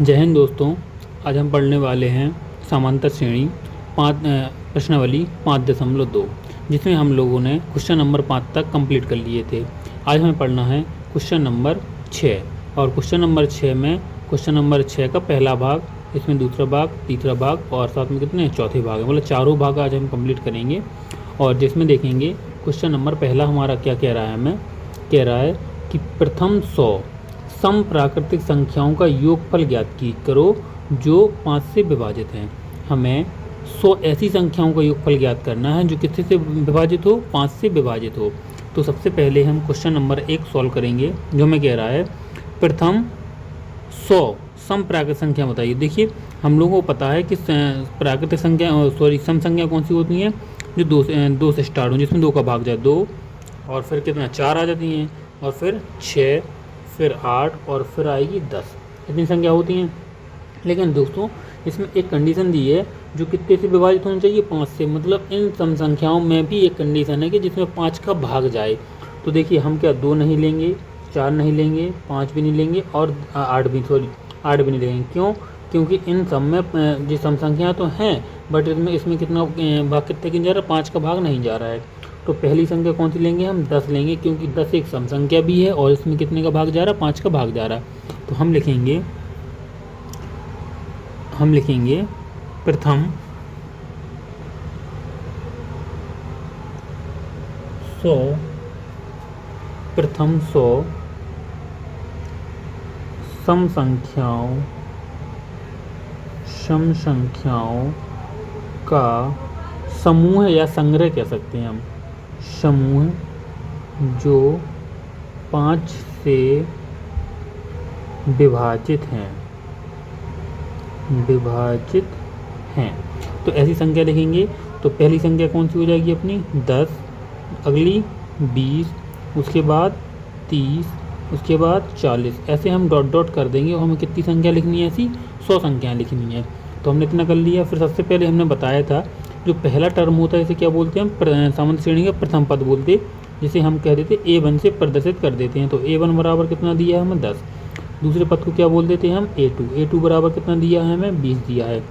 जय हिंद दोस्तों। आज हम पढ़ने वाले हैं समांतर श्रेणी प्रश्नावली 5.2, जिसमें हम लोगों ने क्वेश्चन नंबर 5 तक कंप्लीट कर लिए थे। आज हमें पढ़ना है क्वेश्चन नंबर 6, और क्वेश्चन नंबर 6 में क्वेश्चन नंबर 6 का पहला भाग, इसमें दूसरा भाग, तीसरा भाग और साथ में कितने चौथे भाग है, मतलब चारों भाग आज हम कंप्लीट करेंगे। और जिसमें देखेंगे क्वेश्चन नंबर पहला हमारा क्या कह रहा है, हमें कह रहा है कि प्रथम 100 सम प्राकृतिक संख्याओं का योगफल ज्ञात करो जो 5 से विभाजित हैं। हमें 100 ऐसी संख्याओं का योगफल ज्ञात करना है जो कितने से विभाजित हो, 5 से विभाजित हो। तो सबसे पहले हम क्वेश्चन नंबर 1 सॉल्व करेंगे, जो हमें कह रहा है प्रथम 100 सम प्राकृतिक संख्या बताइए। देखिए हम लोगों को पता है कि प्राकृतिक संख्या सम संख्या कौन सी होती हैं, जो दो से स्टार्ट हो, जिसमें 2 का भाग जाए 2, और फिर कितना 4 आ जाती हैं, और फिर 6, फिर 8 और फिर आएगी 10। इतनी संख्या होती हैं। लेकिन दोस्तों इसमें एक कंडीशन दी है जो कितने से विभाजित होनी चाहिए, 5 से। मतलब इन सम संख्याओं में भी एक कंडीशन है कि जिसमें 5 का भाग जाए। तो देखिए हम क्या 2 नहीं लेंगे, 4 नहीं लेंगे, 5 भी नहीं लेंगे और 8 भी नहीं लेंगे। क्यों? क्योंकि इन सब में जो सम संख्या तो हैं, बट इसमें कितना भाग कितने की जा रहा है, 5 का भाग नहीं जा रहा है। तो पहली संख्या कौन सी लेंगे, हम 10 लेंगे, क्योंकि 10 एक सम संख्या भी है और इसमें कितने का भाग जा रहा है, 5 का भाग जा रहा है। तो हम लिखेंगे प्रथम 100 सम संख्याओं का समूह या संग्रह कह सकते हैं हम, समूह जो 5 से विभाजित हैं। तो ऐसी संख्या लिखेंगे। तो पहली संख्या कौन सी हो जाएगी अपनी, 10, अगली 20, उसके बाद 30, उसके बाद 40। ऐसे हम डॉट डॉट कर देंगे और हमें कितनी संख्या लिखनी है, ऐसी 100 संख्याएँ लिखनी है। तो हमने इतना कर लिया। फिर सबसे पहले हमने बताया था जो पहला टर्म होता है इसे क्या बोलते हैं हम, समांतर श्रेणी का प्रथम पद बोलते, जिसे हम कह देते A1 से प्रदर्शित कर देते हैं। तो A1 बराबर कितना दिया है हमें, 10। दूसरे पद को क्या बोल देते हैं हम, A2 बराबर कितना दिया है हमें, 20 दिया है।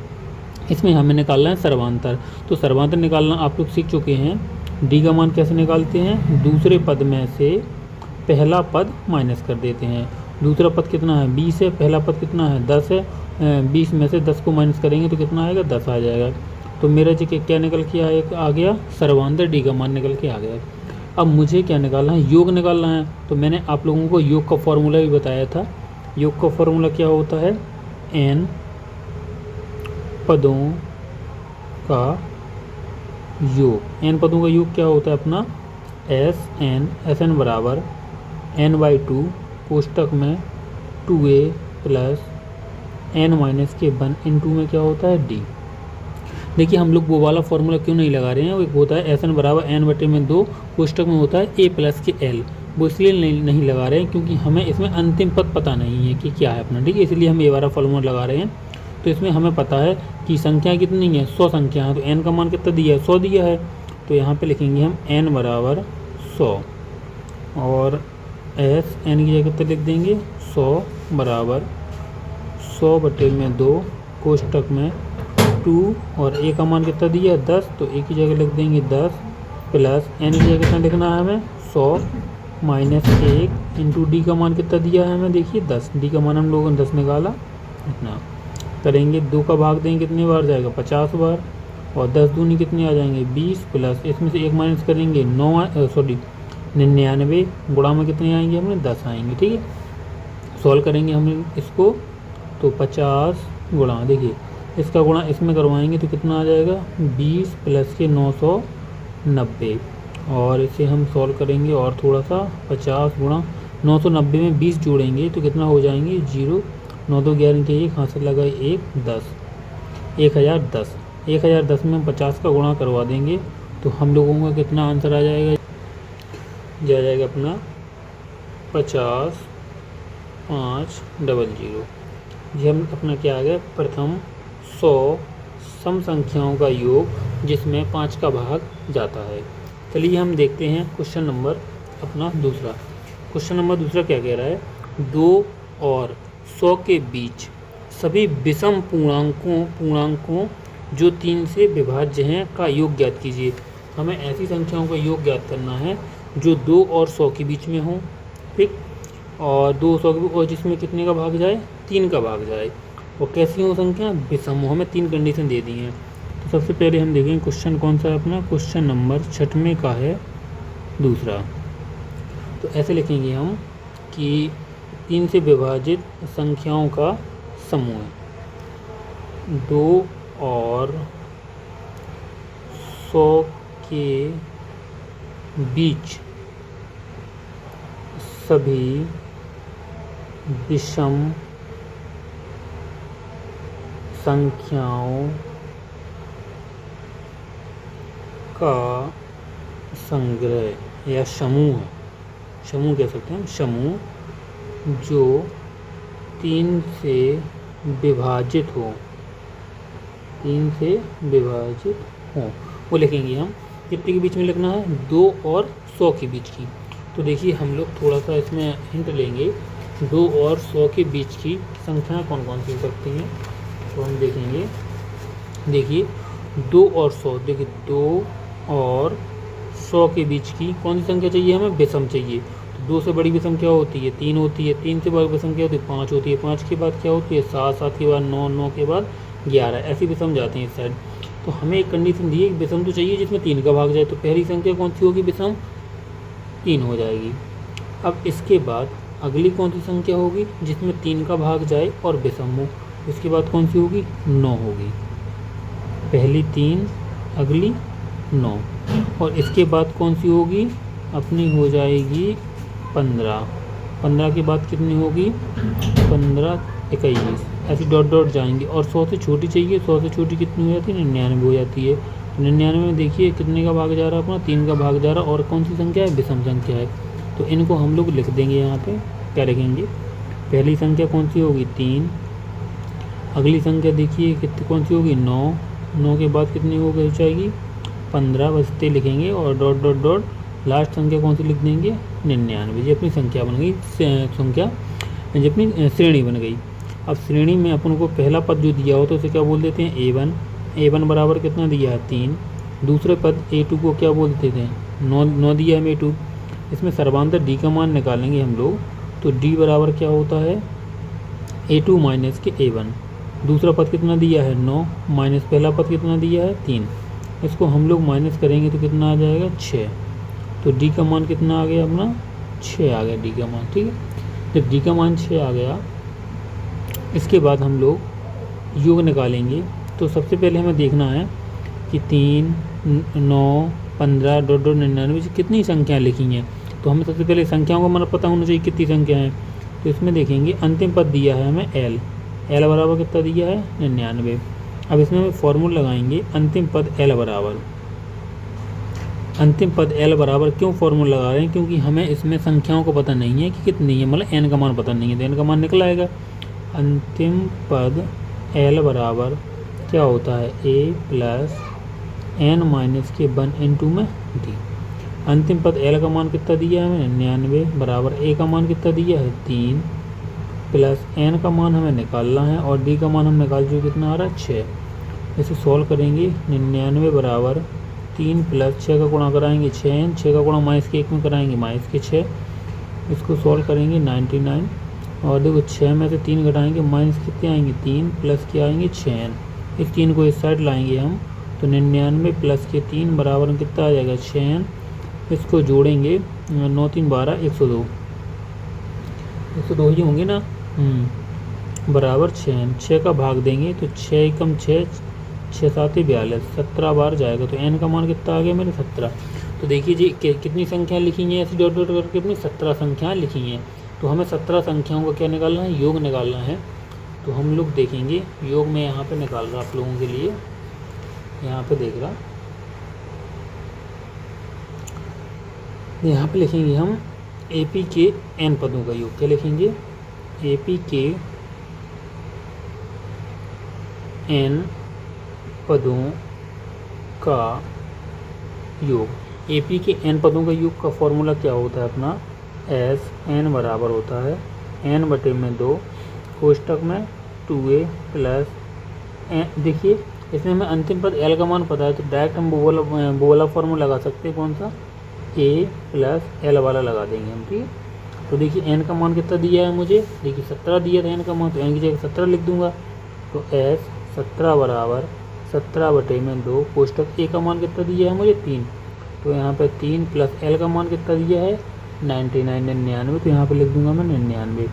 इसमें हमें निकालना है सर्वांतर। तो सर्वांतर निकालना आप लोग सीख चुके हैं। डी का मान कैसे निकालते हैं, दूसरे पद में से पहला पद माइनस कर देते हैं। दूसरा पद कितना है, 20 है, पहला पद कितना है, 10 है। 20 में से 10 को माइनस करेंगे तो कितना आएगा, 10 आ जाएगा। तो मेरा जी क्या निकल के आ गया, सर्वांतर। डी का मान निकल के आ गया। अब मुझे क्या निकालना है, योग निकालना है। तो मैंने आप लोगों को योग का फॉर्मूला भी बताया था। योग का फॉर्मूला क्या होता है, n पदों का योग। n पदों का योग क्या होता है अपना, SN बराबर n/2 कोष्टक में 2a प्लस n-1 इंटू में क्या होता है, d। देखिए हम लोग वो वाला फॉर्मूला क्यों नहीं लगा रहे हैं, वो एक होता है SN बराबर n/2 कोष्टक में होता है a प्लस के l। वो इसलिए नहीं लगा रहे हैं क्योंकि हमें इसमें अंतिम पद पता नहीं है कि क्या है अपना, ठीक है, इसलिए हम ये वाला फॉर्मूला लगा रहे हैं। तो इसमें हमें पता है कि संख्या कितनी है, 100 संख्या है। तो n का मान कितना दिया है, 100 दिया है। तो यहाँ पे लिखेंगे हम n बराबर 100, और n की जगह कितना लिख देंगे, 100 बराबर 100/2 कोष्टक में 2, और a का मान कितना दिया है, 10। तो a की जगह लिख देंगे 10 प्लस n की जगह कितना लिखना है हमें, 100 माइनस 1 इंटू डी का मान कितना दिया है हमें, देखिए 10। डी का मान हम लोगों ने 10 निकाला। इतना करेंगे, 2 का भाग देंगे कितनी बार जाएगा, 50 बार, और 10 दूनी कितने आ जाएंगे, 20 प्लस इसमें से 1 माइनस करेंगे 99, गुणा में कितने आएंगे हमें, 10 आएंगे, ठीक है। सॉल्व करेंगे हम इसको, तो 50 गुणा, देखिए इसका गुणा इसमें करवाएंगे तो कितना आ जाएगा, 20 प्लस के 990। और इसे हम सॉल्व करेंगे और थोड़ा सा, 50 गुणा 990 में 20 जोड़ेंगे तो कितना हो जाएंगे, 0, 9 2 11 के 1, हाथ से लगाए 1, 10, 1010 में हम 50 का गुणा करवा देंगे तो हम लोगों का कितना आंसर आ जाएगा, जाएगा अपना 50,500। जी हम अपना क्या आ गया, प्रथम 100 सम संख्याओं का योग जिसमें 5 का भाग जाता है। चलिए हम देखते हैं क्वेश्चन नंबर अपना दूसरा। क्वेश्चन नंबर दूसरा क्या कह रहा है, 2 और 100 के बीच सभी विषम पूर्णांकों जो 3 से विभाज्य हैं का योग ज्ञात कीजिए। हमें ऐसी संख्याओं का योग ज्ञात करना है जो 2 और 100 के बीच में हो, ठीक, और 2 100 के, और जिसमें कितने का भाग जाए, 3 का भाग जाए, और कैसी हो संख्या, विषम हो। हमें 3 कंडीशन दे दी हैं। तो सबसे पहले हम देखेंगे क्वेश्चन कौन सा है अपना, क्वेश्चन नंबर 6 का है दूसरा। तो ऐसे लिखेंगे हम कि 3 से विभाजित संख्याओं का समूह है 2 और 100 के बीच सभी विषम संख्याओं का संग्रह या समूह कह सकते हैं, समूह जो 3 से विभाजित हो, 3 से विभाजित हो, वो लिखेंगे हम। कितने के बीच में लिखना है, 2 और 100 के बीच की। तो देखिए हम लोग थोड़ा सा इसमें हिंट लेंगे, 2 और 100 के बीच की संख्याएं कौन कौन सी हो सकती हैं। तो हम देखेंगे, देखिए 2 और 100, देखिए 2 और 100 के बीच की कौन सी संख्या चाहिए, हमें विषम चाहिए। तो 2 से बड़ी विषम क्या होती है, 3 होती है, 3 से बड़ी विषम क्या होती है, 5 होती है, 5 के बाद क्या होती है, 7, 7 के बाद 9, 9 के बाद 11, ऐसी विषम जाते हैं इस साइड। तो हमें एक कंडीशन दी है, विषम तो चाहिए जिसमें 3 का भाग जाए। तो पहली संख्या कौन सी होगी, विषम 3 हो जाएगी। अब इसके बाद अगली कौन सी संख्या होगी जिसमें 3 का भाग जाए और विषम हो, इसके बाद कौन सी होगी, 9 होगी। पहली 3, अगली 9, और इसके बाद कौन सी होगी अपनी, हो जाएगी 15, 15 के बाद कितनी होगी, 15, 21, ऐसी डॉट डॉट जाएंगी। और 100 से छोटी चाहिए, 100 से छोटी कितनी हो जाती है, 99 हो जाती है। 99 में देखिए कितने का भाग जा रहा है अपना, 3 का भाग जा रहा है, और कौन सी संख्या है, विषम संख्या है। तो इनको हम लोग लिख देंगे यहाँ पे, क्या लिखेंगे, पहली संख्या कौन सी होगी, 3, अगली संख्या देखिए कितनी कौन सी होगी, 9, 9 के बाद कितनी हो जाएगी, 15, बचते लिखेंगे, और डॉट डॉट डॉट लास्ट संख्या कौन सी लिख देंगे, 99। ये अपनी संख्या बन गई, संख्या ये अपनी श्रेणी बन गई। अब श्रेणी में अपन को पहला पद जो दिया हो तो उसे क्या बोल देते हैं, A1, A1 बराबर कितना दिया है, 3। दूसरे पद A2 को क्या बोल देते हैं, 9 दिया है A2। इसमें सर्वांतर D का मान निकालेंगे हम लोग, तो D बराबर क्या होता है, A2 माइनस के A1। दूसरा पद कितना दिया है, 9, माइनस पहला पद कितना दिया है, 3। इसको हम लोग माइनस करेंगे तो कितना आ जाएगा, 6। तो D का मान कितना आ गया अपना, 6 आ गया D का मान, ठीक है। जब D का मान 6 आ गया, इसके बाद हम लोग योग निकालेंगे। तो सबसे पहले हमें देखना है कि 3, 9, 15, डॉट डॉट 99 कितनी संख्याएँ लिखी हैं। तो हमें सबसे पहले संख्याओं का मतलब पता होना चाहिए कितनी संख्या है। तो इसमें देखेंगे अंतिम पद दिया है हमें L बराबर कितना दिया है, 99। अब इसमें हमें फॉर्मूला लगाएंगे, अंतिम पद L बराबर, अंतिम पद L बराबर क्यों फॉर्मूला लगा रहे हैं, क्योंकि हमें इसमें संख्याओं को पता नहीं है कि कितनी है, मतलब n का मान पता नहीं है, तो n का मान निकल आएगा। अंतिम पद L बराबर क्या होता है, a प्लस n माइनस के 1 × में d। अंतिम पद L का मान कितना दिया है हमें, 99, बराबर a का मान कितना दिया है, 3, प्लस n का मान हमें निकालना है, और d का मान हम निकाल चुके, कितना आ रहा है, 6। इसे सॉल्व करेंगे, 99 बराबर 3 प्लस 6 का गुणा कराएंगे 6n, 6 का गुणा माइनस के 1 में कराएंगे माइनस के 6। इसको सॉल्व करेंगे 99, और देखो 6 में से 3 घटाएंगे, माइनस कितने आएंगे, 3, प्लस के आएंगे 6n। इस 3 को इस साइड लाएंगे हम, तो 99 प्लस के 3 बराबर कितना आ जाएगा, 6n। इसको जोड़ेंगे, 9 3 12, 102, 102 ही होंगे ना, बराबर 6n। 6 का भाग देंगे तो 6 एकम 6, 6 7 42, 17 बार जाएगा। तो n का मान कितना आ गया मेरे, 17। तो देखिए जी कितनी संख्या लिखी हैं ऐसी डॉट डॉट करके, अपनी 17 संख्याएँ लिखी हैं। तो हमें 17 संख्याओं का क्या निकालना है, योग निकालना है। तो हम लोग देखेंगे योग में यहाँ पे निकाल रहा आप लोगों के लिए, यहाँ पे देख रहा, यहाँ पे लिखेंगे हम AP के n पदों का योग। क्या लिखेंगे, AP के n पदों का योग। AP के n पदों का योग का फॉर्मूला क्या होता है अपना, S n बराबर होता है n/2 कोष्टक में 2a प्लस देखिए इसमें हमें अंतिम पद l का मान पता है, तो डायरेक्ट हम वो वाला फॉर्मूला लगा सकते हैं। कौन सा? a प्लस l वाला लगा देंगे हम, ठीक है। तो देखिए n का मान कितना दिया है मुझे, देखिए 17 दिया था n का मान, तो n की जगह 17 लिख दूंगा। तो s 17 बराबर 17/2 कोष्टक a का मान कितना दिया है मुझे 3, तो यहाँ पे 3 प्लस l का मान कितना दिया है 99, तो यहाँ पे लिख दूंगा मैं 99।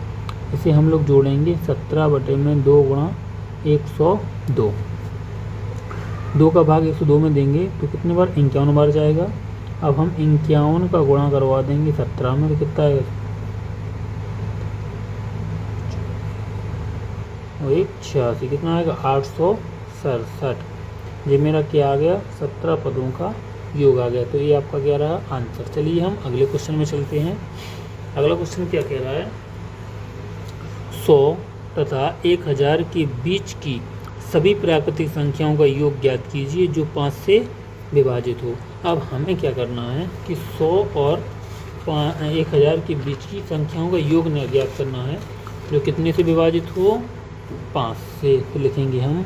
इसे हम लोग जोड़ेंगे 17/2 गुणा 102, 2 का भाग 102 में देंगे तो कितने बार 51 बार जाएगा। अब हम 51 का गुणा करवा देंगे 17 में, तो कितना आएगा, वही 86, कितना आएगा 867। ये मेरा क्या आ गया 17 पदों का योग आ गया। तो ये आपका क्या रहा आंसर। चलिए हम अगले क्वेश्चन में चलते हैं। अगला क्वेश्चन क्या कह रहा है, 100 तथा 1000 के बीच की सभी प्राकृतिक संख्याओं का योग ज्ञात कीजिए जो 5 से विभाजित हो। अब हमें क्या करना है कि 100 और 1000 के बीच की संख्याओं का योग ज्ञात करना है जो कितने से विभाजित हो 5 से। तो लिखेंगे हम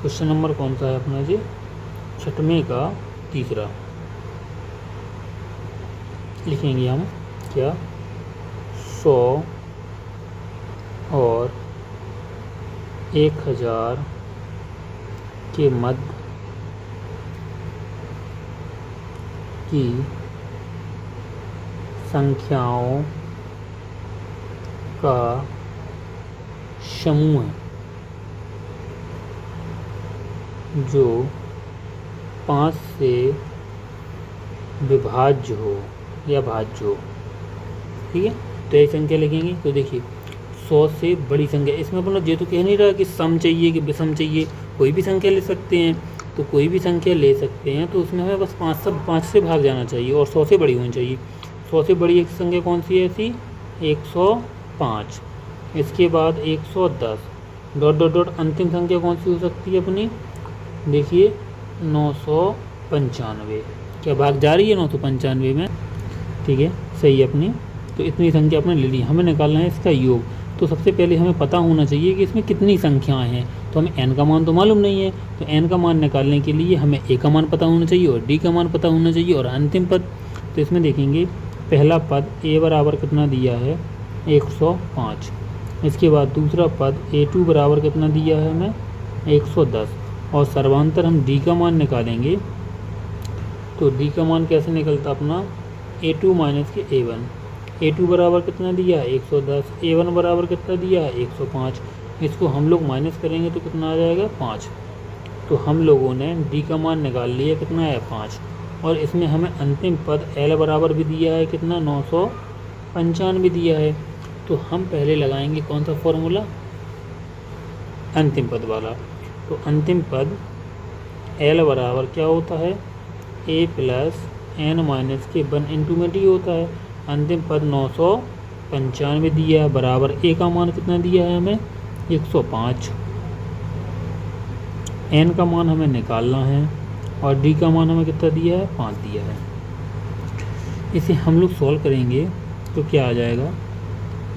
क्वेश्चन नंबर कौन सा है अपना जी, 6वें का तीसरा। लिखेंगे हम क्या 100 और 1000 के मध्य की संख्याओं का समूह जो 5 से विभाज्य हो या भाज्य हो, ठीक है। तो ये संख्या लिखेंगे। तो देखिए 100 से बड़ी संख्या, इसमें अपना ये तो कह नहीं रहा कि सम चाहिए कि विषम चाहिए, कोई भी संख्या ले सकते हैं। तो कोई भी संख्या ले सकते हैं, तो उसमें हमें बस 5 से भाग जाना चाहिए और 100 से बड़ी होनी चाहिए। 100 से बड़ी एक संख्या कौन सी है ऐसी, 105। इसके बाद 110 ... अंतिम संख्या कौन सी हो सकती है अपनी, देखिए 995। क्या भाग जा रही है 995 में, ठीक है, सही है अपनी। तो इतनी संख्या अपने ले ली, हमें निकालना है इसका योग। तो सबसे पहले हमें पता होना चाहिए कि इसमें कितनी संख्याएं हैं। तो हमें n का मान तो मालूम नहीं है, तो n का मान निकालने के लिए हमें a का मान पता होना चाहिए और d का मान पता होना चाहिए और अंतिम पद। तो इसमें देखेंगे पहला पद a बराबर कितना दिया है 105। इसके बाद दूसरा पद a2 बराबर कितना दिया है हमें 110 और सर्वांतर हम d का मान निकालेंगे। तो d का मान कैसे निकलता अपना a2 माइनस के a1। a2 बराबर कितना दिया है 110, a1 बराबर कितना दिया है 105। इसको हम लोग माइनस करेंगे तो कितना आ जाएगा 5। तो हम लोगों ने d का मान निकाल लिया, कितना है 5। और इसमें हमें अंतिम पद l बराबर भी दिया है कितना 995 दिया है। तो हम पहले लगाएंगे कौन सा फॉर्मूला, अंतिम पद वाला। तो अंतिम पद l बराबर क्या होता है a प्लस n माइनस के 1 इंटू में d होता है। अंतिम पद 995 दिया है बराबर a का मान कितना दिया है हमें 105। n का मान हमें निकालना है और d का मान हमें कितना दिया है 5 दिया है। इसे हम लोग सॉल्व करेंगे तो क्या आ जाएगा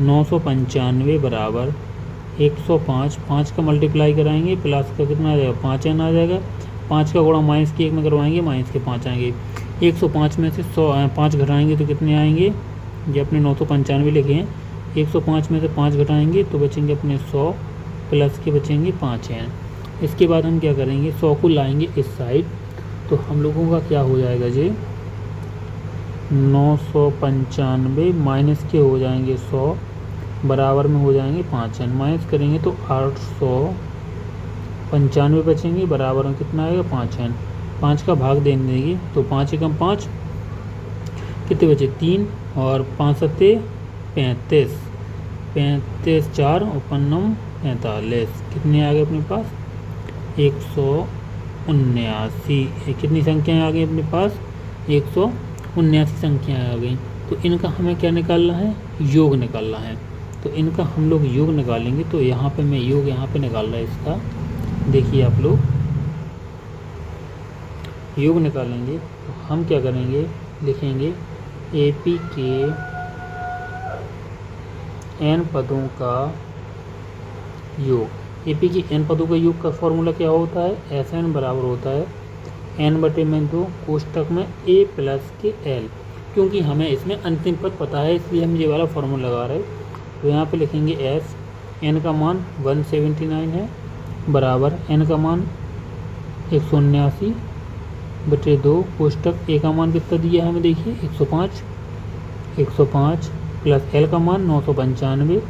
995 बराबर 105, 5 का मल्टीप्लाई कराएंगे प्लस का कितना आ जाएगा 5n आ जाएगा। 5 का गुणा माइनस के 1 में करवाएंगे, माइनस के 5 आएंगे। 105 में से 5 घटाएंगे तो कितने आएंगे, ये अपने 995 लिखे हैं। 105 में से 5 घटाएंगे तो बचेंगे अपने 100 प्लस के बचेंगे 5n। इसके बाद हम क्या करेंगे 100 को लाएंगे इस साइड, तो हम लोगों का क्या हो जाएगा जी 995 माइनस के हो जाएंगे 100 बराबर में हो जाएंगे 5n। माइनस करेंगे तो 895 बचेंगे बराबर में कितना आएगा 5n। 5 का भाग दे देंगे तो 5 एकम 5 कितने बचे 3 और 5 सत्ते 35, 35 4 और 5 45, कितने आ गए अपने पास 179। कितनी संख्याएं आ गई अपने पास 179 संख्याएं आ गई। तो इनका हमें क्या निकालना है, योग निकालना है। तो इनका हम लोग योग निकालेंगे। तो यहाँ पे मैं योग यहाँ पे निकाल रहा है इसका, देखिए आप लोग योग निकालेंगे। तो हम क्या करेंगे लिखेंगे AP के n पदों का योग। ए पी की n पदों का योग का फॉर्मूला क्या होता है, एस एन बराबर होता है n बटे में 2 कोष्टक में a प्लस के l। क्योंकि हमें इसमें अंतिम पद पता है इसलिए हम ये वाला फॉर्मूला लगा रहे हैं। तो यहाँ पे लिखेंगे s, n का मान 179 है बराबर n का मान 179 बटे 2 कोष्टक a का मान कितना दिया है हमें, देखिए 105 प्लस l का मान 995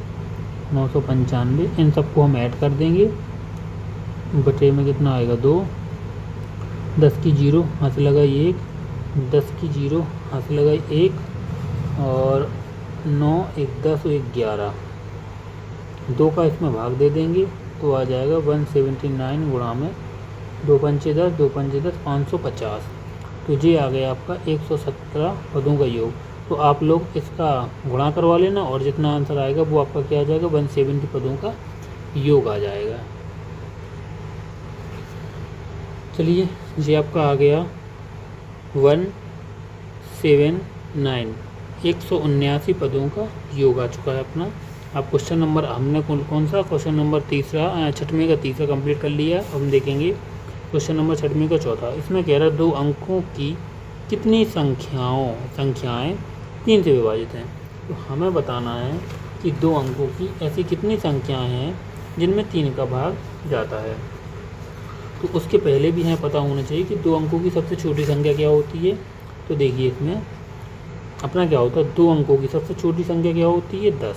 इन सबको हम ऐड कर देंगे। बटे में कितना आएगा 2, 10 की 0 हाथ लगाई 1, 10 की 0 हाथ लगाई 1 और 9 1 10 1 11, 2 का इसमें भाग दे देंगे तो आ जाएगा 179 गुणा में 2 पंचे 10, 2 पंचे 10, 550। तो ये आ गया आपका 117 पदों का योग। तो आप लोग इसका गुणा करवा लेना और जितना आंसर आएगा वो आपका क्या आ जाएगा, 170 पदों का योग आ जाएगा। चलिए ये आपका आ गया 179, 179 पदों का योग आ चुका है अपना। अब क्वेश्चन नंबर हमने कौन सा क्वेश्चन नंबर छठवें का तीसरा कंप्लीट कर लिया। अब हम देखेंगे क्वेश्चन नंबर छठवें का चौथा। इसमें कह रहा है 2 अंकों की कितनी संख्याएं 3 से विभाजित हैं। तो हमें बताना है कि 2 अंकों की ऐसी कितनी संख्याएं हैं जिनमें 3 का भाग जाता है। तो उसके पहले भी हमें पता होना चाहिए कि 2 अंकों की सबसे छोटी संख्या क्या होती है। तो देखिए इसमें अपना क्या होता है, 2 अंकों की सबसे छोटी संख्या क्या होती है 10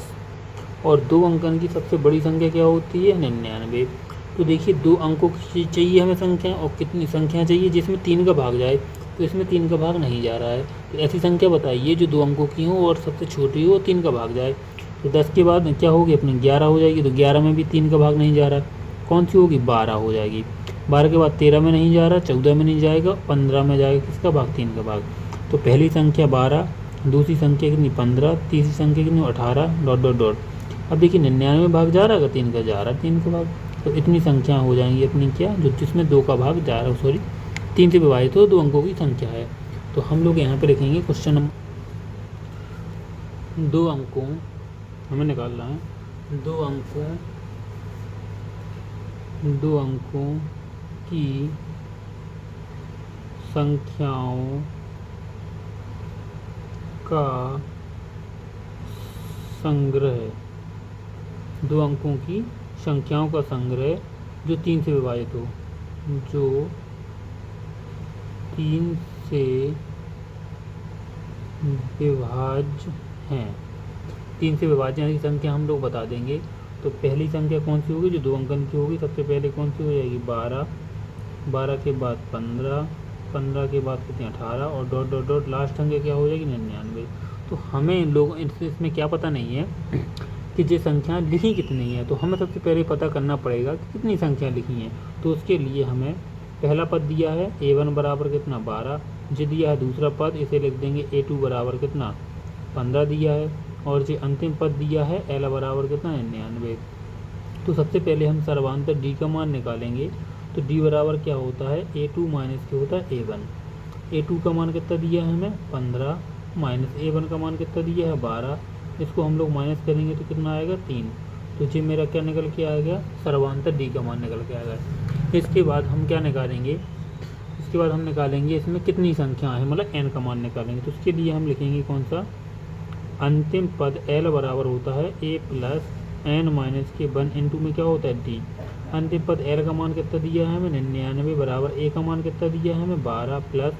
और 2 अंकन की सबसे बड़ी संख्या क्या होती है 99। तो देखिए 2 अंकों की चाहिए हमें संख्या और कितनी संख्या चाहिए जिसमें 3 का भाग जाए। तो इसमें 3 का भाग नहीं जा रहा है, तो ऐसी संख्या बताइए जो 2 अंकों की हो और सबसे छोटी हो, 3 का भाग जाए। तो 10 के बाद क्या होगी अपनी 11 हो जाएगी। तो 11 में भी 3 का भाग नहीं जा रहा, कौन सी होगी 12 हो जाएगी। 12 के बाद 13 में नहीं जा रहा, 14 में नहीं जाएगा, 15 में जाएगा किसका भाग 3 का भाग। तो पहली संख्या 12, दूसरी संख्या कितनी 15, तीसरी संख्या कितनी 18 डॉट डॉट डॉट। अब देखिए 99 में भाग जा रहा है, 3 का जा रहा है 3 का भाग। तो इतनी संख्या हो जाएंगी अपनी क्या, जो जिसमें 2 का भाग जा रहा है, सॉरी 3 से विभाजित हो 2 अंकों की संख्या है। तो हम लोग यहाँ पे लिखेंगे क्वेश्चन नंबर 2 अंकों हमें निकालना है, 2 अंकों की संख्याओं का संग्रह, 2 अंकों की संख्याओं का संग्रह जो 3 से विभाजित हो, जो 3 से विभाज्य हैं। 3 से विभाज्य की संख्या हम लोग बता देंगे। तो पहली संख्या कौन सी होगी जो 2 अंकन की होगी, सबसे पहले कौन सी हो जाएगी 12, 12 के बाद 15, 15 के बाद कितनी 18 और डॉट डॉट डॉट लास्ट संख्या क्या हो जाएगी 99। तो हमें लोग इसमें क्या पता नहीं है कि ये संख्या लिखी कितनी है। तो हमें सबसे पहले पता करना पड़ेगा कि कितनी संख्या लिखी हैं। तो उसके लिए हमें पहला पद दिया है a1 बराबर कितना 12, जो दिया है दूसरा पद इसे लिख देंगे a2 बराबर कितना 15 दिया है और जो अंतिम पद दिया है l बराबर कितना 99। तो सबसे पहले हम सर्वांतर d का मान निकालेंगे। तो d बराबर क्या होता है a2 माइनस क्या होता है a1। a2 का मान कितना दिया है हमें 15 माइनस a1 का मान कितना दिया है 12। इसको हम लोग माइनस करेंगे तो कितना आएगा 3। तो ये मेरा क्या निकल के आ गया, सर्वांतर d का मान निकल के आ गया। इसके बाद हम क्या निकालेंगे, इसके बाद हम निकालेंगे इसमें कितनी संख्या है, मतलब n का मान निकालेंगे। तो उसके लिए हम लिखेंगे कौन सा, अंतिम पद l बराबर होता है a प्लस n माइनस के 1 इंटू में क्या होता है d। अंतिम पद l का मान कितना दिया है हमें 99 बराबर a का मान कितना दिया है हमें 12 प्लस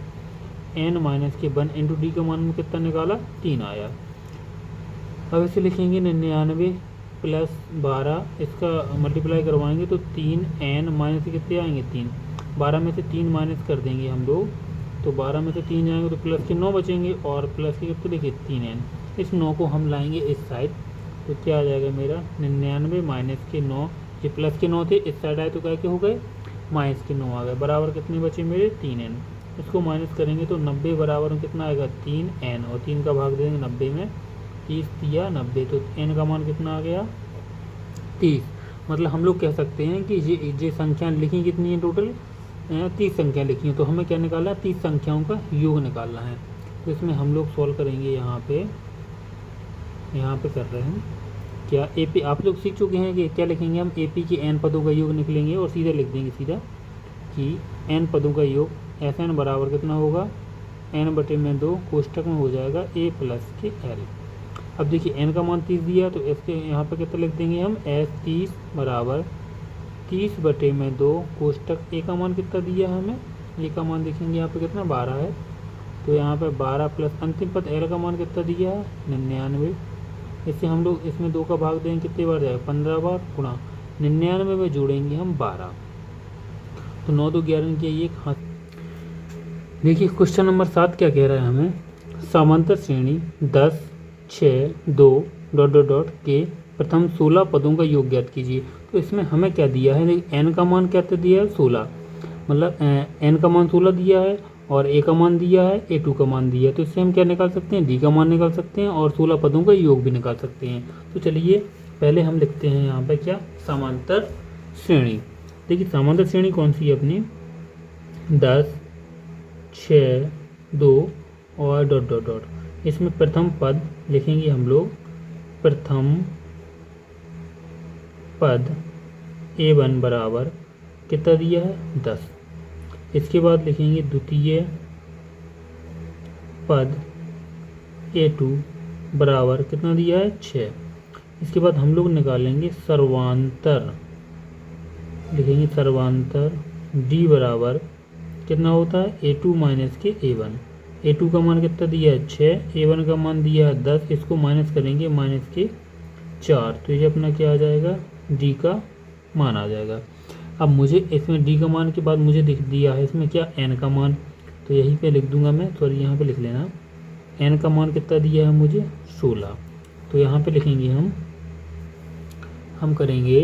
n माइनस के 1 इंटू d का मान में कितना निकाला 3 आया। अब इसे लिखेंगे 99 प्लस 12, इसका मल्टीप्लाई करवाएंगे तो 3n माइनस के कितने आएंगे 3, 12 में से 3 माइनस कर देंगे हम लोग। तो 12 में से 3 जाएंगे तो प्लस के 9 बचेंगे और प्लस के कितने देखिए 3n। इस 9 को हम लाएंगे इस साइड तो क्या आ जाएगा मेरा 99 माइनस के 9, ये प्लस के 9 थे इस साइड आए तो क्या के हो गए माइनस के 9 आ गए, बराबर कितने बचे मेरे 3n। इसको माइनस करेंगे तो 90 बराबर में कितना आएगा 3n और 3 का भाग देंगे 90 में, 30 दिया 90 तो n का मान कितना आ गया 30। मतलब हम लोग कह सकते हैं कि ये संख्या लिखी कितनी है टोटल 30 संख्या लिखी है। तो हमें क्या निकालना है 30 संख्याओं का योग निकालना है। तो इसमें हम लोग सॉल्व करेंगे, यहाँ पे कर रहे हैं क्या ए पी, आप लोग सीख चुके हैं कि क्या लिखेंगे हम, ए पी के एन पदों का योग निकलेंगे और सीधा लिख देंगे सीधा कि एन पदों का योग एस एन बराबर कितना होगा, एन बटे में 2 कोष्टक में हो जाएगा ए प्लस के एल। अब देखिए एन का मान 30 दिया तो इसके यहाँ पर कितना लिख देंगे हम, एस 30 बराबर 30 बटे में 2 कोष्टक ए का मान कितना दिया है हमें, ए का मान देखेंगे यहाँ पे कितना 12 है, तो यहाँ पे 12 प्लस अंतिम पद एल का मान कितना दिया है 99। इससे हम लोग इसमें 2 का भाग देंगे कितने बार जाएगा, 15 बार, गुणा 99 में जोड़ेंगे हम 12, तो 9 2 11 की एक हाथ। देखिए क्वेश्चन नंबर 7 क्या कह रहा है हमें, समांतर श्रेणी 10 6 2 डॉट डॉट डॉट के प्रथम 16 पदों का योग ज्ञात कीजिए। तो इसमें हमें क्या दिया है, देखिए एन का मान क्या दिया है 16, मतलब एन का मान 16 दिया है और ए का मान दिया है, ए2 का मान दिया है, तो इससे हम क्या निकाल सकते हैं, डी का मान निकाल सकते हैं और 16 पदों का योग भी निकाल सकते हैं। तो चलिए पहले हम लिखते हैं यहाँ पे क्या, समांतर श्रेणी। देखिए समांतर श्रेणी कौन सी है अपनी, 10 6 2 और डॉट डॉट डॉट। इसमें प्रथम पद लिखेंगे हम लोग, प्रथम पद A1 बराबर कितना दिया है 10। इसके बाद लिखेंगे द्वितीय पद A2 बराबर कितना दिया है 6। इसके बाद हम लोग निकालेंगे सर्वांतर, लिखेंगे सर्वांतर D बराबर कितना होता है A2 माइनस के A1। A2 का मान कितना दिया है 6, A1 का मान दिया है 10, इसको माइनस करेंगे माइनस के 4, तो ये अपना क्या आ जाएगा, D का मान आ जाएगा। अब मुझे इसमें D का मान के बाद मुझे दिख दिया है इसमें क्या, N का मान, तो यहीं पे लिख दूंगा मैं, सॉरी यहाँ पे लिख लेना, N का मान कितना दिया है मुझे 16, तो यहाँ पे लिखेंगे हम करेंगे,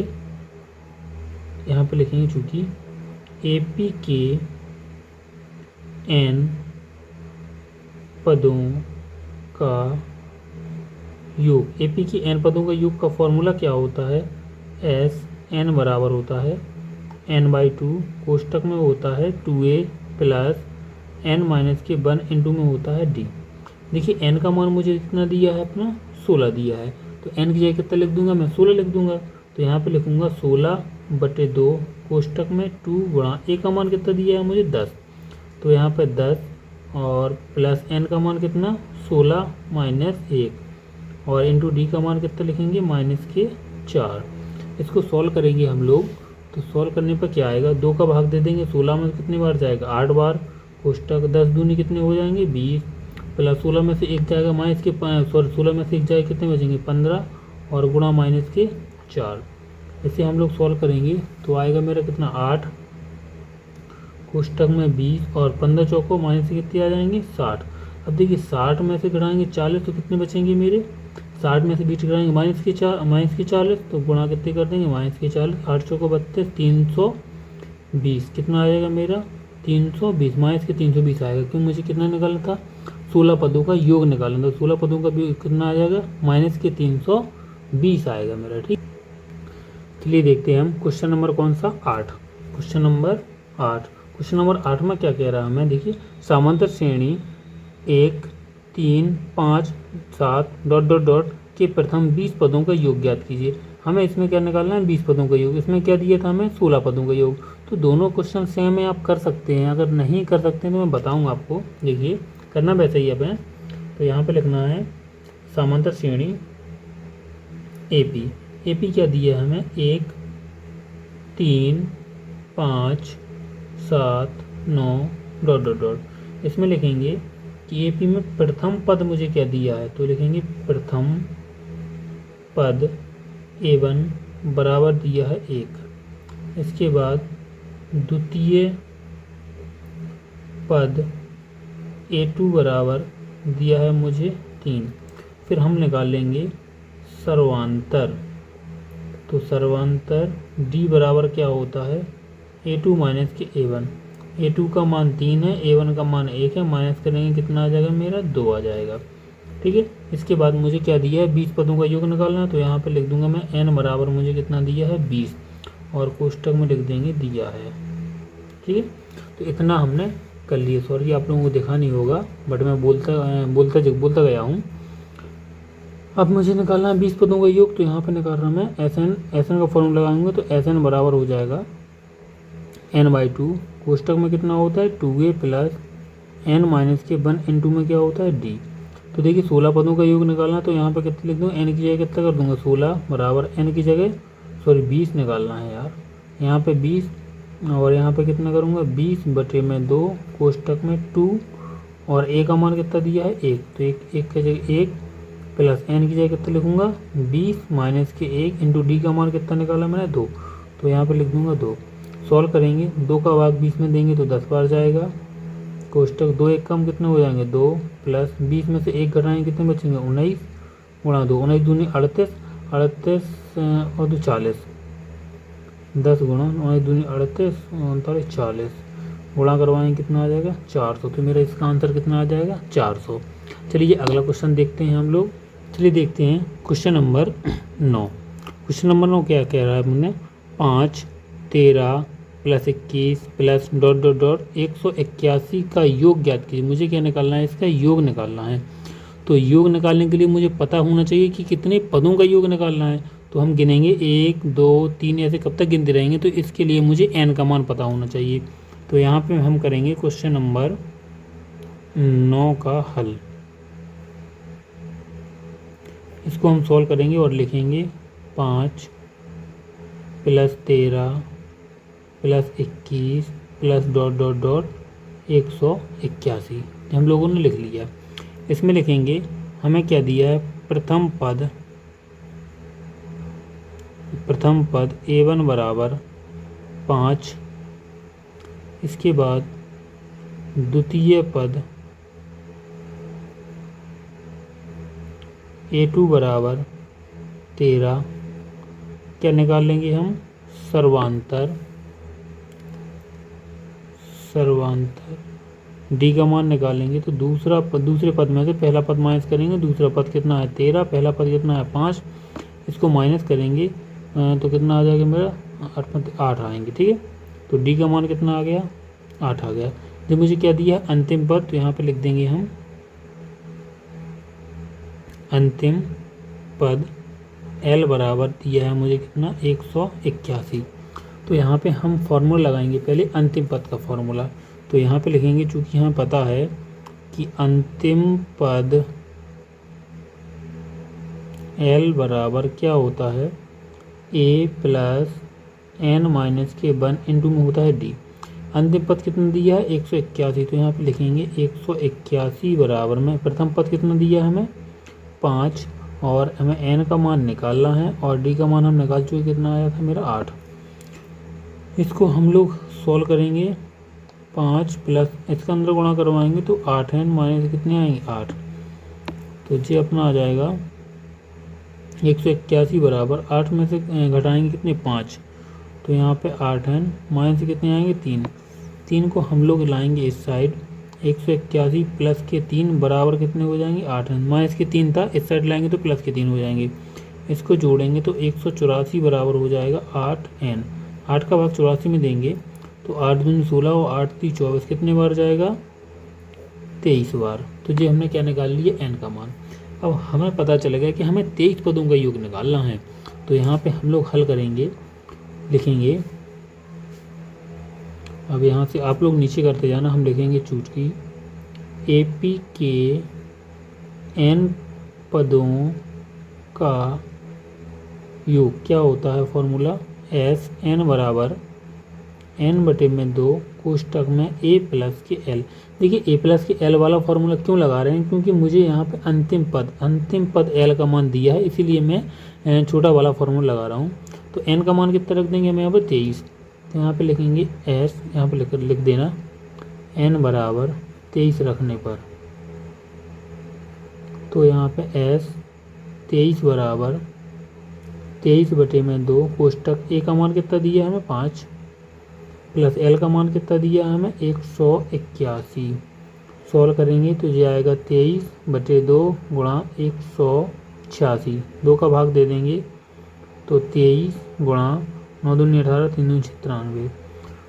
यहाँ पे लिखेंगे चूँकि AP के N पदों का योग, AP की N पदों का योग का फॉर्मूला क्या होता है, एस N बराबर होता है n/2 कोष्टक में होता है 2a प्लस n माइनस के 1 इंटू में होता है d। देखिए n का मान मुझे कितना दिया है अपना 16 दिया है, तो n की जगह कितना लिख दूंगा मैं 16 लिख दूंगा, तो यहाँ पे लिखूंगा 16/2 कोष्टक में 2 गुणा a का मान कितना दिया है मुझे 10, तो यहाँ पे 10 और प्लस n का मान कितना 16 माइनस 1 और इंटू d का मान कितना लिखेंगे माइनस के 4। इसको सॉल्व करेंगे हम लोग, तो सॉल्व करने पर क्या आएगा, 2 का भाग दे देंगे, 16 में कितनी बार जाएगा 8 बार, कोष्टक 10 दूनी कितने हो जाएंगे 20, प्लस 16 में से 1 जाएगा माइनस के 16 में से 1 जाएगा कितने बचेंगे 15 और गुणा माइनस के 4। इसे हम लोग सॉल्व करेंगे तो आएगा मेरा कितना 8, कोष्टक में 20 और 15 चौको माइनस से कितने आ जाएंगे 60। अब देखिए 60 में से घटाएंगे 40 तो कितने बचेंगे मेरे, 60 में से 20 घटाएंगे माइनस के 40, तो गुणा कितने कर देंगे माइनस के 40, 8 चौको 32, 320 कितना आ जाएगा मेरा 320, माइनस के 320 आएगा, क्यों मुझे कितना निकालना था 16 पदों का योग निकालना था, 16 पदों का भी कितना आ जाएगा माइनस के 320 आएगा मेरा, ठीक। चलिए देखते हैं हम क्वेश्चन नंबर कौन सा 8, क्वेश्चन नंबर 8 में क्या कह रहा है हमें, देखिए समांतर श्रेणी 1 3 5 7 डॉट डॉट डॉट के प्रथम 20 पदों का योग ज्ञात कीजिए। हमें इसमें क्या निकालना है 20 पदों का योग, इसमें क्या दिया था हमें 16 पदों का योग। तो दोनों क्वेश्चन सेम है, आप कर सकते हैं, अगर नहीं कर सकते हैं तो मैं बताऊंगा आपको। देखिए करना वैसे ही है, तो यहाँ पे लिखना है समांतर श्रेणी AP क्या दिया है हमें 1 3 5 7 9 डॉट डॉट डॉट। इसमें लिखेंगे कि AP में प्रथम पद मुझे क्या दिया है, तो लिखेंगे प्रथम पद A1 बराबर दिया है 1। इसके बाद द्वितीय पद A2 बराबर दिया है मुझे 3। फिर हम निकाल लेंगे सर्वांतर, तो सर्वांतर D बराबर क्या होता है A2 माइनस के A1। A2 का मान 3 है, A1 का मान 1 है, माइनस करेंगे कितना आ जाएगा मेरा 2 आ जाएगा, ठीक है। इसके बाद मुझे क्या दिया है 20 पदों का योग निकालना है, तो यहाँ पे लिख दूंगा मैं n बराबर मुझे कितना दिया है 20 और कोष्टक में लिख देंगे दिया है, ठीक है। तो इतना हमने कर लिया, सॉरी आप लोगों को देखा नहीं होगा बट मैं बोलता गया हूँ। अब मुझे निकालना है 20 पदों का योग, तो यहाँ पे निकाल रहा मैं एस एन का फॉर्मूला लगाएंगे तो एस एन बराबर हो जाएगा n/2, कोष्टक में कितना होता है 2a प्लस n माइनस के 1 इंटू में क्या होता है d। तो देखिए 16 पदों का योग निकालना, तो यहाँ पे कितना लिख दूँ, n की जगह कितना कर दूंगा 16 बराबर n की जगह 20 निकालना है यार, यहाँ पे 20 और यहाँ पे कितना करूँगा 20/2 कोष्टक में 2 और a का मान कितना दिया है 1, तो एक की जगह 1 प्लस n की जगह कितना लिखूँगा 20 माइनस के 1 इंटू डी का मान कितना निकाला मैंने 2, तो यहाँ पे लिख दूँगा 2। सॉल्व करेंगे, 2 का भाग 20 में देंगे तो 10 बार जाएगा, कोष्टक 2 1 कम कितने हो जाएंगे 2 प्लस 20 में से 1 घटाएंगे कितने बचेंगे 19 गुणा 2, 19 दूनी 38, 38 और 2 40, 10 गुणा 19 दूनी 38 39 40 गुणा करवाएंगे कितना आ जाएगा 400, तो मेरा इसका आंसर कितना आ जाएगा 400। चलिए अगला क्वेश्चन देखते हैं हम लोग। चलिए देखते हैं क्वेश्चन नंबर 9। क्वेश्चन नंबर 9 क्या कह रहा है हमने 5 13 plus 21 plus dot dot dot 181 का योग ज्ञात कीजिए। मुझे क्या निकालना है, इसका योग निकालना है। तो योग निकालने के लिए मुझे पता होना चाहिए कि कितने पदों का योग निकालना है, तो हम गिनेंगे 1 2 3 ऐसे कब तक गिनते रहेंगे, तो इसके लिए मुझे n का मान पता होना चाहिए। तो यहाँ पे हम करेंगे क्वेश्चन नंबर 9 का हल, इसको हम सॉल्व करेंगे और लिखेंगे 5 plus 13 plus 21 plus dot dot dot 181 हम लोगों ने लिख लिया। इसमें लिखेंगे हमें क्या दिया है, प्रथम पद a1 बराबर 5, इसके बाद द्वितीय पद a2 बराबर 13, क्या निकाल लेंगे हम सर्वांतर डी का मान निकालेंगे, तो दूसरे पद में से पहला पद माइनस करेंगे, दूसरा पद कितना है 13, पहला पद कितना है 5, इसको माइनस करेंगे तो कितना आ जाएगा मेरा 8 आएंगे, ठीक है। तो डी का मान कितना आ गया 8 आ गया। जब मुझे क्या दिया है अंतिम पद, तो यहाँ पे लिख देंगे हम अंतिम पद L बराबर दिया है मुझे कितना 181। तो यहाँ पे हम फॉर्मूला लगाएंगे पहले अंतिम पद का फॉर्मूला। तो यहाँ पे लिखेंगे, चूँकि हमें पता है कि अंतिम पद L बराबर क्या होता है a प्लस n माइनस के 1 इंटू में होता है d। अंतिम पद कितना दिया है 181, तो यहाँ पे लिखेंगे 181 बराबर में प्रथम पद कितना दिया है हमें 5 और हमें n का मान निकालना है और d का मान हम निकाल चुके, कितना आया था मेरा 8। इसको हम लोग सॉल्व करेंगे 5 प्लस इसका अंदर गुणा करवाएंगे तो 8n माइनस कितने आएंगे 8, तो ये अपना आ जाएगा 181 बराबर 8 में से घटाएंगे कितने 5, तो यहाँ पे 8n माइनस कितने आएंगे 3 को हम लोग लाएंगे इस साइड, 181 प्लस के 3 बराबर कितने हो जाएंगे 8n, माइनस के 3 था इस साइड लाएंगे तो प्लस के 3 हो जाएंगे, इसको जोड़ेंगे तो 184 बराबर हो जाएगा 8n। 8 का भाग 84 में देंगे तो 8 दूनी 16 और 8 3 24 कितने बार जाएगा 23 बार। तो ये हमने क्या निकाल लिया n का मान। अब हमें पता चलेगा कि हमें 23 पदों का योग निकालना है। तो यहाँ पे हम लोग हल करेंगे, लिखेंगे, अब यहाँ से आप लोग नीचे करते जाना, हम लिखेंगे चूंकि AP के n पदों का योग क्या होता है फॉर्मूला एस n बराबर n/2 कोष्टक में a प्लस के l। देखिए a प्लस के l वाला फॉर्मूला क्यों लगा रहे हैं, क्योंकि मुझे यहाँ पे अंतिम पद l का मान दिया है, इसीलिए मैं छोटा वाला फॉर्मूला लगा रहा हूँ। तो n का मान कितना रख देंगे हमें यहाँ पर 23, तो यहाँ पे लिखेंगे s, यहाँ पे लिख देना n बराबर 23 रखने पर, तो यहाँ पे s 23 बराबर 23/2 कोष्टक a का मान कितना दिया है हमें 5 प्लस l का मान कितना दिया है हमें 181। सॉल्व करेंगे तो ये आएगा 23/2 गुणा 186, 2 का भाग दे देंगे तो 23 गुणा 9 दूनी 18 3 दूनी 96।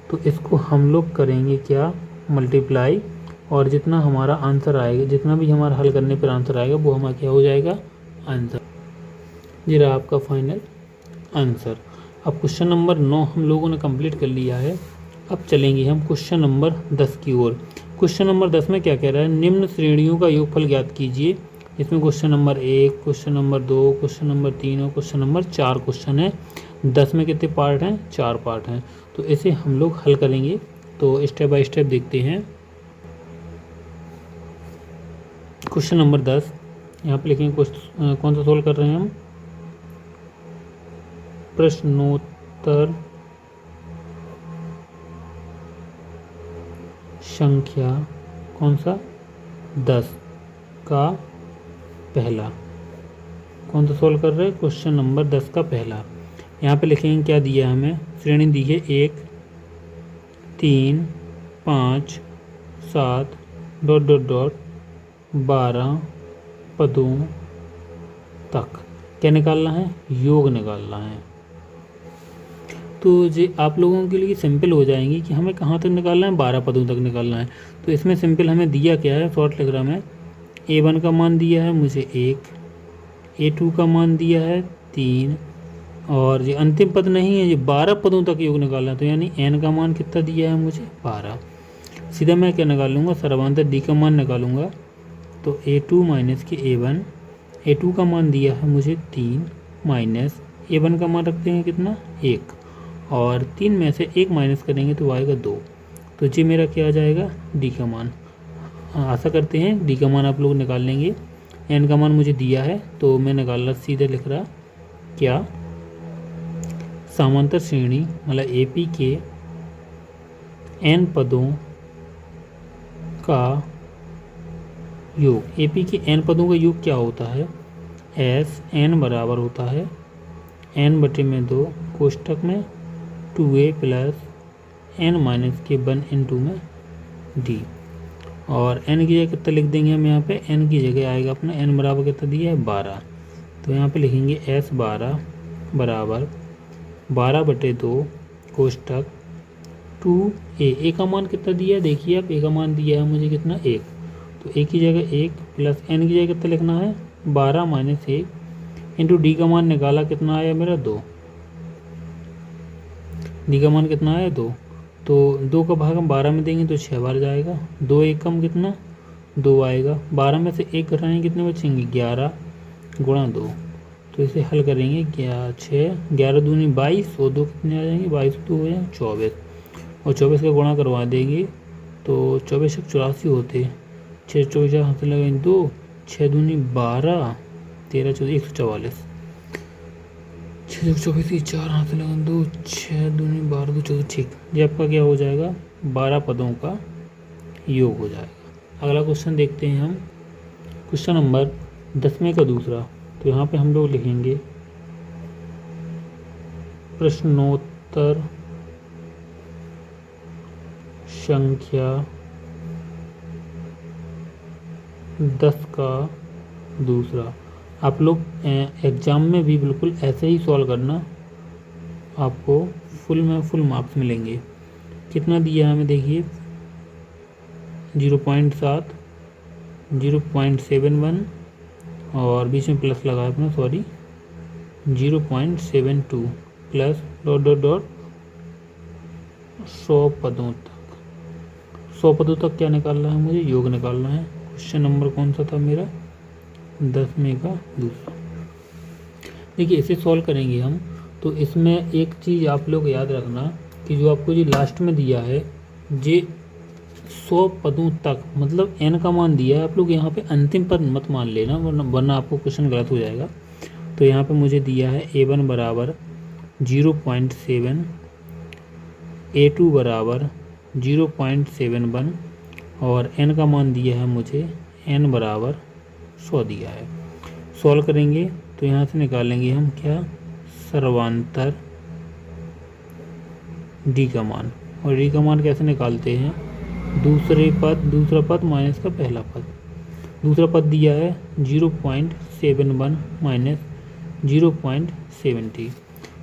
तो इसको हम लोग करेंगे क्या मल्टीप्लाई, और जितना हमारा आंसर आएगा, जितना भी हमारा हल करने पर आंसर आएगा वो हमारा क्या हो जाएगा आंसर। ये रहा आपका फाइनल आंसर। अब क्वेश्चन नंबर 9 हम लोगों ने कंप्लीट कर लिया है। अब चलेंगे हम क्वेश्चन नंबर 10 की ओर। क्वेश्चन नंबर 10 में क्या कह रहा है, निम्न श्रेणियों का योगफल ज्ञात कीजिए। इसमें question number 1, question number 2, question number 3 और क्वेश्चन नंबर 4 क्वेश्चन है। 10 में कितने पार्ट हैं, 4 पार्ट हैं। तो इसे हम लोग हल करेंगे। तो स्टेप बाय स्टेप देखते हैं। क्वेश्चन नंबर 10 यहाँ पे लिखेंगे कौन सा सोल्व कर रहे हैं हम, प्रश्नोत्तर संख्या कौन सा 10 का पहला। कौन सा सोल्व कर रहे हैं, क्वेश्चन नंबर 10 का पहला। यहाँ पे लिखेंगे क्या दिया है हमें, श्रेणी दी है 1, 3, 5, 7 ... 12 पदों तक क्या निकालना है, योग निकालना है। तो ये आप लोगों के लिए सिंपल हो जाएंगी कि हमें कहाँ तक निकालना है, 12 पदों तक निकालना है। तो इसमें सिंपल हमें दिया क्या है, शॉर्ट लिख रहा मैं, A1 का मान दिया है मुझे 1, A2 का मान दिया है 3 और ये अंतिम पद नहीं है, ये 12 पदों तक योग निकालना है। तो यानी n का मान कितना दिया है मुझे 12। सीधा मैं क्या निकालूंगा, सर्वांतर d का मान निकालूंगा। तो A2 माइनस के A1, A2 का मान दिया है मुझे 3 माइनस A1 का मान रखते हैं कितना 1 और 3 में से 1 माइनस करेंगे तो आएगा 2। तो जी मेरा क्या आ जाएगा, D का मान। आशा करते हैं D का मान आप लोग निकाल लेंगे। n का मान मुझे दिया है तो मैं निकाल रहा, सीधे लिख रहा क्या, समांतर श्रेणी मतलब AP के n पदों का योग। AP के n पदों का योग क्या होता है, S n बराबर होता है n/2 कोष्टक में 2a प्लस n माइनस के 1 × में d। और n की जगह कितना लिख देंगे हम, यहाँ पे n की जगह आएगा अपना n बराबर कितना दिया है 12। तो यहाँ पे लिखेंगे S12 बराबर 12/2 कोष्टक 2a का मान कितना दिया है, देखिए आप a का मान दिया है मुझे कितना 1। तो a की जगह 1 प्लस n की जगह कितना लिखना है 12 माइनस 1 इंटू d का मान निकाला कितना आया मेरा 2। d का मान कितना आया 2। तो 2 का भाग हम 12 में देंगे तो 6 बार जाएगा, 2 1 कम कितना 2 आएगा। 12 में से 1 घटाएंगे कितने बचेंगे 11 गुणा 2। तो इसे हल करेंगे 6 11 दूनी 22 और 2 कितने आ जाएंगे 22 2 हो जाएंगे 24 और 24 का गुणा करवा देंगे तो 24 84 होते, 6 24 हाथ से लगाएंगे 2, 6 दूनी 12 13 14 144, 6 24 4 हाथ से लगाएंगे 2, 6 दूनी 12 2 14। ठीक, ये आपका क्या हो जाएगा 12 पदों का योग हो जाएगा। अगला क्वेश्चन देखते हैं हम, क्वेश्चन नंबर 10वें का दूसरा। तो यहाँ पे हम लोग लिखेंगे प्रश्नोत्तर संख्या 10 का दूसरा। आप लोग एग्ज़ाम में भी बिल्कुल ऐसे ही सॉल्व करना, आपको फुल मार्क्स मिलेंगे। कितना दिया है हमें देखिए 0.7 0.71 और बीच में प्लस लगा अपना 0.72 प्लस ... 100 पदों तक। 100 पदों तक क्या निकालना है मुझे, योग निकालना है। क्वेश्चन नंबर कौन सा था मेरा 10वें का दूसरा। देखिए इसे सॉल्व करेंगे हम। तो इसमें एक चीज़ आप लोग याद रखना कि जो आपको जो लास्ट में दिया है ये 100 पदों तक मतलब n का मान दिया है। आप लोग यहाँ पे अंतिम पद मत मान लेना वरना आपको क्वेश्चन गलत हो जाएगा। तो यहाँ पे मुझे दिया है A1 बराबर 0.7, A2 बराबर 0.71 और n का मान दिया है मुझे n बराबर 100 दिया है। सॉल्व करेंगे तो यहाँ से निकालेंगे हम क्या, सर्वांतर d का मान। और d का मान कैसे निकालते हैं, दूसरा पद माइनस का पहला पद। दूसरा पद दिया है 0.71 माइनस 0.70।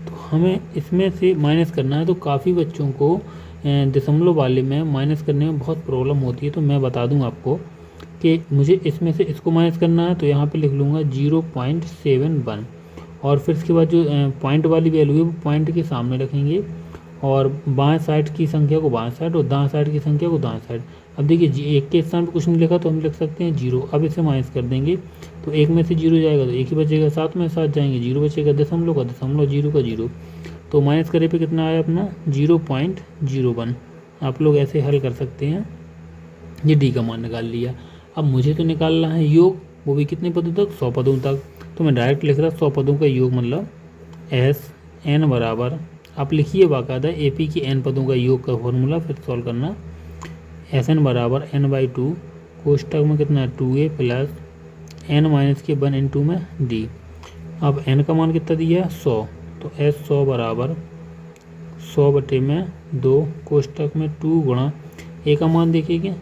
तो हमें इसमें से माइनस करना है। तो काफ़ी बच्चों को दशमलव वाले में माइनस करने में बहुत प्रॉब्लम होती है। तो मैं बता दूं आपको कि मुझे इसमें से इसको माइनस करना है, तो यहाँ पे लिख लूँगा 0.71 और फिर इसके बाद जो पॉइंट वाली वैल्यू है वो पॉइंट के सामने रखेंगे और बाएं साइड की संख्या को बाएं साइड और दाएं साइड की संख्या को दाएं साइड। अब देखिए एक के स्थान पर कुछ नहीं लिखा तो हम लिख सकते हैं 0। अब इसे माइनस कर देंगे तो एक में से 0 जाएगा तो एक ही बचेगा, 7 में 7 जाएंगे 0 बचेगा, दशमलव का दशमलव, 0 का 0, तो माइनस करे पे कितना आया अपना 0.01। आप लोग ऐसे हल कर सकते हैं। ये डी का मान निकाल लिया। अब मुझे तो निकालना है योग, वो भी कितने पदों तक, 100 पदों तक। तो मैं डायरेक्ट लिख रहा 100 पदों का योग मतलब SN बराबर, आप लिखिए बाकायदा AP की N पदों का योग का फॉर्मूला, फिर सॉल्व करना। SN बराबर N/2 कोष्टक में कितना है 2A प्लस N माइनस के 1 × में D। अब N का मान कितना दिया है 100, तो S 100 बराबर 100/2 कोष्टक में 2 गुणा A का मान देखिए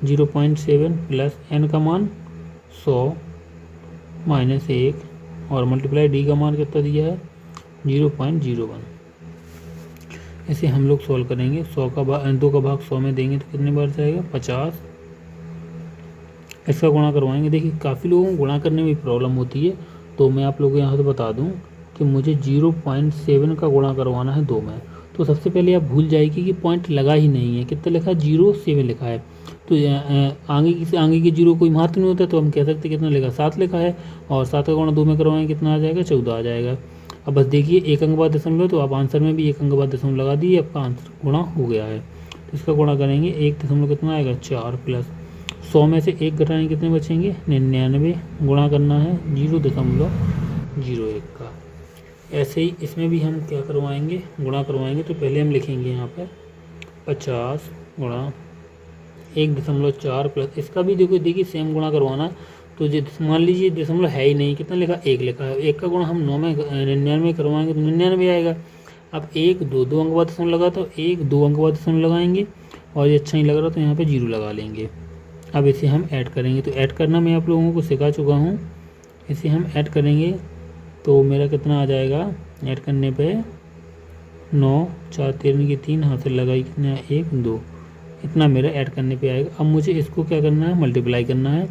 0.7 प्लस N का मान 100 माइनस 1 और मल्टीप्लाई D का मान कितना दिया है 0.01। इसे हम लोग सॉल्व करेंगे। 2 का भाग 100 में देंगे तो कितने बार जाएगा 50। इसका गुणा करवाएंगे। देखिए काफ़ी लोगों को गुणा करने में प्रॉब्लम होती है, तो मैं आप लोगों को यहाँ से बता दूँ कि मुझे 0.7 का गुणा करवाना है 2 में। तो सबसे पहले आप भूल जाएगी कि पॉइंट लगा ही नहीं है, कितना लिखा है 0.7 लिखा है, तो आगे की 0 कोई महत्व नहीं होता, तो हम कह सकते कितना लिखा 7 लिखा है और 7 का गुणा 2 में करवाएंगे कितना आ जाएगा 14 आ जाएगा। अब बस देखिए एक अंक बाद दशमलव, तो आप आंसर में भी एक अंक बाद दशमलव लगा दिए, आपका आंसर गुणा हो गया है। तो इसका गुणा करेंगे 1 दशमलव कितना आएगा 4 प्लस 100 में से 1 घटाएंगे कितने बचेंगे 99, गुणा करना है 0.01 का। ऐसे ही इसमें भी हम क्या करवाएंगे गुणा करवाएंगे। तो पहले हम लिखेंगे यहाँ पर 50 गुणा 1.4 प्लस, इसका भी देखिए सेम गुणा करवाना। तो मान लीजिए दशमलव है ही नहीं, कितना लिखा 1 लिखा है, 1 का गुणा हम 9 में 99 करवाएंगे तो 99 आएगा। अब 1 2 अंक बाद दशमलव लगा तो 1 2 अंक बाद दशमलव लगाएंगे और ये अच्छा नहीं लग रहा तो यहाँ पे 0 लगा लेंगे। अब इसे हम ऐड करेंगे, तो ऐड करना मैं आप लोगों को सिखा चुका हूँ। इसे हम ऐड करेंगे तो मेरा कितना आ जाएगा, ऐड करने पे 9 4 13 की 3 हाथ से लगाई कितना 1 2, इतना मेरा ऐड करने पे आएगा। अब मुझे इसको क्या करना है मल्टीप्लाई करना है,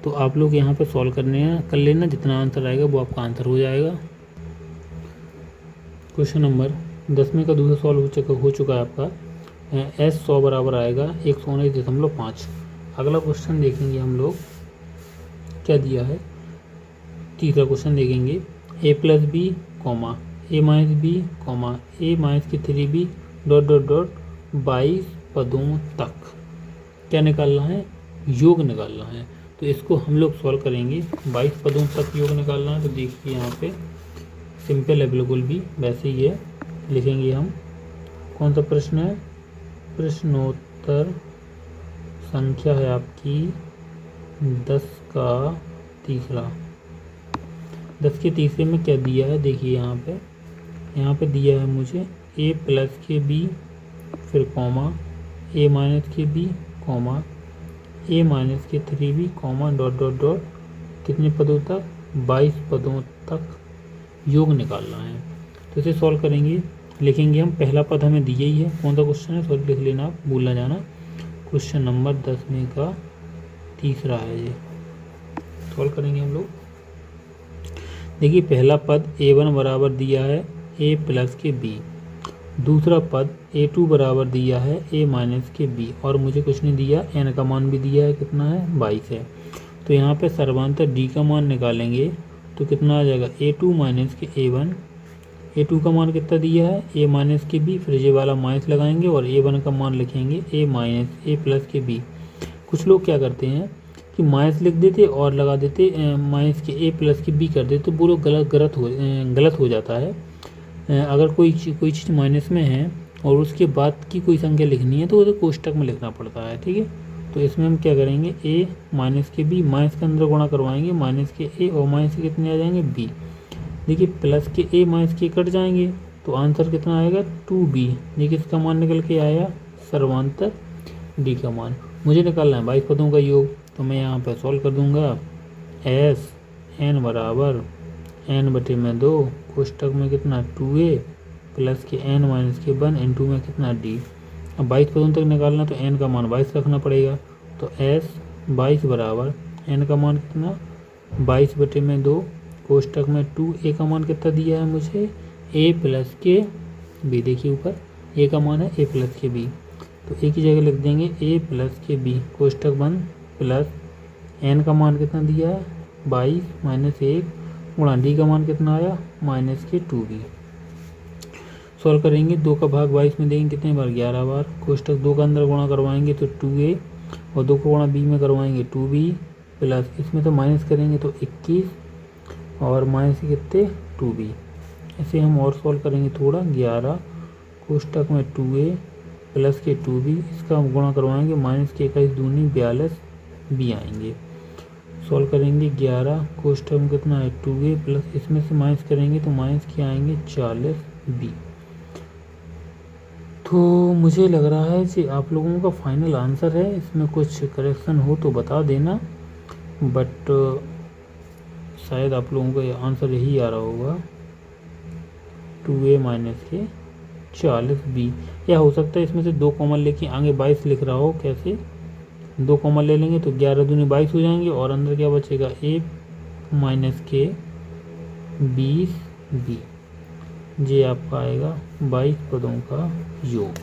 तो आप लोग यहाँ पे सॉल्व कर लेना, जितना आंसर आएगा वो आपका आंसर हो जाएगा। क्वेश्चन नंबर 10 का दूसरा सॉल्व हो चुका है आपका। S 100 बराबर आएगा 119.5। अगला क्वेश्चन देखेंगे हम लोग क्या दिया है। तीसरा क्वेश्चन देखेंगे A plus B comma A minus B comma A minus के 3b डॉट डॉट डॉट 22 पदों तक क्या निकालना है, योग निकालना है। तो इसको हम लोग सॉल्व करेंगे। 22 पदों तक योग निकालना है। तो देखिए यहाँ पे सिंपल है बिल्कुल भी वैसे ही है, लिखेंगे हम। कौन सा प्रश्न है, प्रश्नोत्तर संख्या है आपकी 10 का तीसरा। 10 के तीसरे में क्या दिया है देखिए यहाँ पे दिया है मुझे A प्लस के बी फिर कॉमा A माइनस के बी कॉमा A माइनस के 3b comma dot dot dot कितने पदों तक 22 पदों तक योग निकालना है। तो इसे सॉल्व करेंगे। लिखेंगे हम, पहला पद हमें दिया ही है, कौन सा क्वेश्चन है सॉल्व लिख लेना, आप भूल ना जाना। क्वेश्चन नंबर 10 का तीसरा है ये, सॉल्व करेंगे हम लोग। देखिए पहला पद A1 बराबर दिया है A प्लस के b, दूसरा पद A2 बराबर दिया है A माइनस के b और मुझे कुछ नहीं दिया, n का मान भी दिया है कितना है 22 है। तो यहाँ पे सर्वांतर d का मान निकालेंगे तो कितना आ जाएगा A2 माइनस के A1। A2 का मान कितना दिया है A माइनस के b, फिर ये वाला माइनस लगाएंगे और A1 का मान लिखेंगे A माइनस A प्लस के b। कुछ लोग क्या करते हैं कि माइनस लिख देते और लगा देते माइनस के A प्लस के b कर देते, तो वो लोग गलत हो जाता है। अगर कोई चीज़ माइनस में है और उसके बाद की कोई संख्या लिखनी है तो वो कोष्टक में लिखना पड़ता है, ठीक है। तो इसमें हम क्या करेंगे A माइनस के b, माइनस के अंदर गुणा करवाएंगे, माइनस के A और माइनस के कितने आ जाएंगे b। देखिए प्लस के A माइनस के कट जाएंगे तो आंसर कितना आएगा 2b। देखिए इसका मान निकल के आया सर्वांतर d का मान। मुझे निकालना है 22 पदों का योग, तो मैं यहाँ पर सॉल्व कर दूंगा। S n बराबर n/2 कोष्टक में कितना 2a प्लस के n माइनस के 1 × में कितना d। अब 22 पदों तक निकालना तो n का मान 22 रखना पड़ेगा तो एस 22 बराबर एन का मान कितना 22/2 कोष्टक में 2a का मान कितना दिया है मुझे a प्लस के b। देखिए ऊपर a का मान है a प्लस के b, तो a की जगह लिख देंगे a प्लस के b कोष्टक बंद प्लस n का मान कितना दिया है 22 माइनस 1 गुणा d का मान कितना आया माइनस के 2b। सॉल्व करेंगे 2 का भाग 22 में देंगे कितने बार 11 बार। कोष्टक 2 का अंदर गुणा करवाएंगे तो 2a और 2 को गुणा b में करवाएंगे 2b प्लस इसमें तो माइनस करेंगे तो 21 और माइनस कितने 2b। ऐसे हम और सॉल्व करेंगे थोड़ा 11 कोष्टक में 2a प्लस के 2b इसका गुणा करवाएंगे माइनस के 21 दूनी 42 b आएंगे। सॉल्व करेंगे 11 कोष्टक में कितना है 2a प्लस इसमें से माइनस करेंगे तो माइनस के आएंगे 40 b। तो मुझे लग रहा है कि आप लोगों का फाइनल आंसर है, इसमें कुछ करेक्शन हो तो बता देना, बट शायद आप लोगों का आंसर यही आ रहा होगा 2a माइनस के 40b। या हो सकता है इसमें से 2 कॉमन लेके आगे 22 लिख रहा हो। कैसे 2 कॉमन ले लेंगे तो 11 दूनी 22 हो जाएंगे और अंदर क्या बचेगा a माइनस के 20b। ये आपका आएगा 22 पदों का योग।